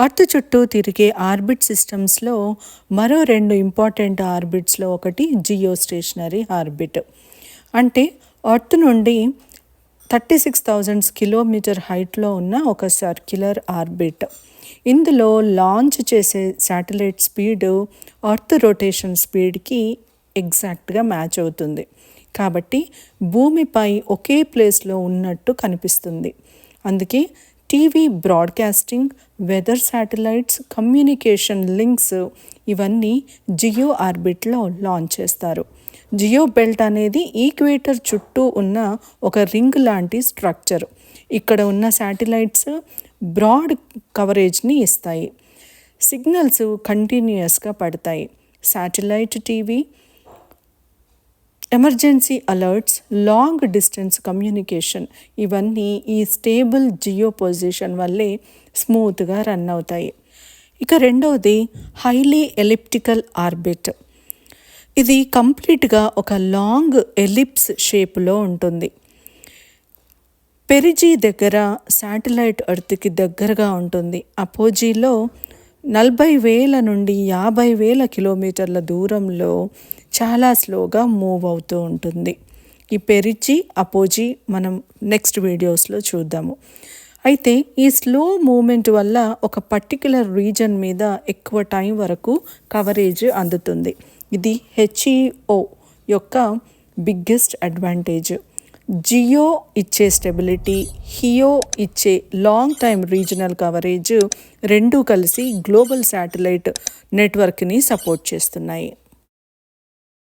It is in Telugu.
ఎర్త్ చుట్టూ తిరిగే ఆర్బిట్ సిస్టమ్స్లో మరో 2 ఇంపార్టెంట్ ఆర్బిట్స్లో ఒకటి జియో స్టేషనరీ ఆర్బిట్. అంటే ఎర్త్ నుండి 36,000 కిలోమీటర్ హైట్లో ఉన్న ఒక సర్క్యులర్ ఆర్బిట్. ఇందులో లాంచ్ చేసే శాటిలైట్ స్పీడ్ ఎర్త్ రొటేషన్ స్పీడ్కి ఎగ్జాక్ట్గా మ్యాచ్ అవుతుంది. కాబట్టి భూమిపై ఒకే ప్లేస్లో ఉన్నట్టు కనిపిస్తుంది. అందుకే TV broadcasting, weather satellites, communication links geo జియో ఆర్బిట్లో లాంచ్ చేస్తారు. జియో బెల్ట్ అనేది ఈక్వేటర్ చుట్టూ ఉన్న ఒక రింగ్ లాంటి స్ట్రక్చర్. ఇక్కడ ఉన్న శాటిలైట్స్ బ్రాడ్ కవరేజ్ని ఇస్తాయి. సిగ్నల్స్ కంటిన్యూయస్గా పడతాయి. Satellite TV, emergency alerts, long distance communication ఇవన్నీ ఈ స్టేబుల్ జియో పొజిషన్ వల్లే స్మూత్గా రన్ అవుతాయి. ఇక రెండవది హైలీ ఎలిప్టికల్ ఆర్బిట్. ఇది కంప్లీట్గా ఒక లాంగ్ ఎలిప్స్ షేప్లో ఉంటుంది. పెరిజీ దగ్గర శాటిలైట్ ఎర్త్కి దగ్గరగా ఉంటుంది. అపోజీలో 40,000 నుండి 50,000 కిలోమీటర్ల దూరంలో చాలా స్లోగా మూవ్ అవుతూ ఉంటుంది. ఈ పెరిజీ, అపోజీ మనం నెక్స్ట్ వీడియోస్లో చూద్దాము. అయితే ఈ స్లో మూమెంట్ వల్ల ఒక పర్టిక్యులర్ రీజన్ మీద ఎక్కువ టైం వరకు కవరేజ్ అందుతుంది. ఇది హెచ్ఈఓ యొక్క బిగ్గెస్ట్ అడ్వాంటేజ్. జియో ఇచ్చే స్టెబిలిటీ, హియో ఇచ్చే లాంగ్ టైమ్ రీజనల్ కవరేజ్ రెండూ కలిసి గ్లోబల్ శాటిలైట్ నెట్వర్క్ని సపోర్ట్ చేస్తున్నాయి.